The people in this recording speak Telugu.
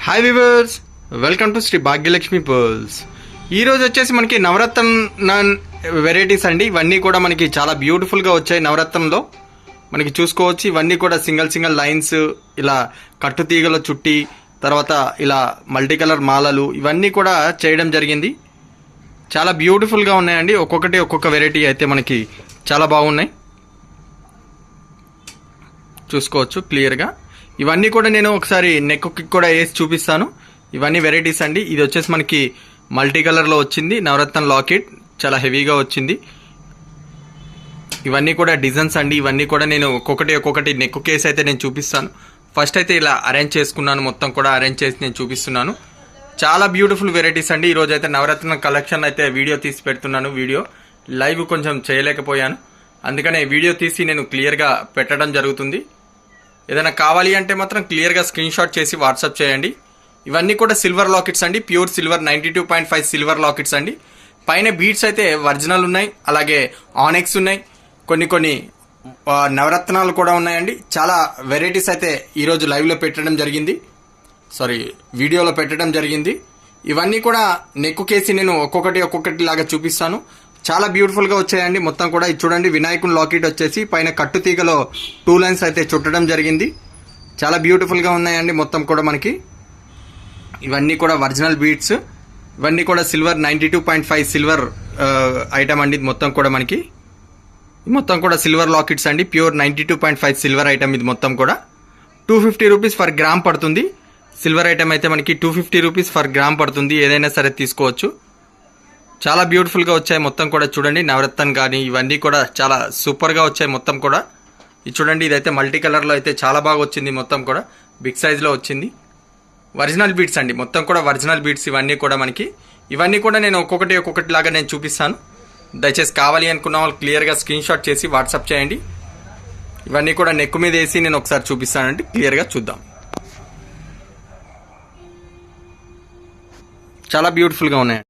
Hi viewers, welcome to Shri Bhagyalakshmi pearls. ఈరోజు వచ్చేసి మనకి నవరత్న వెరైటీస్ అండి. ఇవన్నీ కూడా మనకి చాలా బ్యూటిఫుల్గా వచ్చాయి. నవరత్నంలో మనకి చూసుకోవచ్చు, ఇవన్నీ కూడా సింగిల్ లైన్స్, ఇలా కట్టుతీగల చుట్టి, తర్వాత ఇలా మల్టీ కలర్ మాలలు, ఇవన్నీ కూడా చేయడం జరిగింది. చాలా బ్యూటిఫుల్గా ఉన్నాయండి. ఒక్కొక్క వెరైటీ అయితే మనకి చాలా బాగున్నాయి, చూసుకోవచ్చు క్లియర్గా. ఇవన్నీ కూడా నేను ఒకసారి నెక్కి కూడా వేసి చూపిస్తాను. ఇవన్నీ వెరైటీస్ అండి. ఇది వచ్చేసి మనకి మల్టీ కలర్లో వచ్చింది నవరత్న లాకెట్, చాలా హెవీగా వచ్చింది. ఇవన్నీ కూడా డిజైన్స్ అండి. ఇవన్నీ కూడా నేను ఒక్కొక్కటి నెక్ కేసు అయితే నేను చూపిస్తాను. ఫస్ట్ అయితే ఇలా అరేంజ్ చేసుకున్నాను, మొత్తం కూడా అరేంజ్ చేసి నేను చూపిస్తున్నాను. చాలా బ్యూటిఫుల్ వెరైటీస్ అండి. ఈరోజు అయితే నవరత్న కలెక్షన్ అయితే వీడియో తీసి పెడుతున్నాను. వీడియో లైవ్ కొంచెం చేయలేకపోయాను, అందుకనే వీడియో తీసి నేను క్లియర్గా పెట్టడం జరుగుతుంది. ఏదైనా కావాలి అంటే మాత్రం క్లియర్గా స్క్రీన్ షాట్ చేసి వాట్సాప్ చేయండి. ఇవన్నీ కూడా సిల్వర్ లాకెట్స్ అండి, ప్యూర్ సిల్వర్ 92.5 సిల్వర్ లాకెట్స్ అండి. పైన బీడ్స్ అయితే ఒరిజినల్ ఉన్నాయి, అలాగే ఆనెక్స్ ఉన్నాయి, కొన్ని నవరత్నాలు కూడా ఉన్నాయండి. చాలా వెరైటీస్ అయితే ఈరోజు లైవ్లో పెట్టడం జరిగింది, వీడియోలో పెట్టడం జరిగింది. ఇవన్నీ కూడా నెక్కు కేసి నేను ఒక్కొక్కటి లాగా చూపిస్తాను. చాలా బ్యూటిఫుల్గా వచ్చాయండి మొత్తం కూడా. ఇది చూడండి, వినాయకుని లాకెట్ వచ్చేసి పైన కట్టు తీగలో 2 లైన్స్ అయితే చుట్టడం జరిగింది. చాలా బ్యూటిఫుల్గా ఉన్నాయండి మొత్తం కూడా మనకి. ఇవన్నీ కూడా ఒరిజినల్ బీడ్స్, ఇవన్నీ కూడా సిల్వర్ 92.5 సిల్వర్ ఐటమ్ అండి. ఇది మొత్తం కూడా మనకి మొత్తం కూడా సిల్వర్ లాకెట్స్ అండి, ప్యూర్ 92.5 సిల్వర్ ఐటమ్. ఇది మొత్తం కూడా 250 రూపీస్ పర్ గ్రామ్ పడుతుంది. సిల్వర్ ఐటమ్ అయితే మనకి 250 రూపీస్ పర్ గ్రామ్ పడుతుంది. ఏదైనా సరే తీసుకోవచ్చు. చాలా బ్యూటిఫుల్గా వచ్చాయి మొత్తం కూడా. చూడండి, నవరత్న కానీ ఇవన్నీ కూడా చాలా సూపర్గా వచ్చాయి మొత్తం కూడా. ఇది చూడండి, ఇదైతే మల్టీ కలర్లో అయితే చాలా బాగా వచ్చింది. మొత్తం కూడా బిగ్ సైజ్లో వచ్చింది. ఒరిజినల్ బీడ్స్ అండి, మొత్తం కూడా ఒరిజినల్ బీడ్స్ ఇవన్నీ కూడా మనకి. ఇవన్నీ కూడా నేను ఒక్కొక్కటి లాగా నేను చూపిస్తాను. దయచేసి కావాలి అనుకున్న వాళ్ళు క్లియర్గా స్క్రీన్ షాట్ చేసి వాట్సాప్ చేయండి. ఇవన్నీ కూడా నెక్ మీద వేసి నేను ఒకసారి చూపిస్తానండి, క్లియర్గా చూద్దాం. చాలా బ్యూటిఫుల్గా ఉన్నాయి.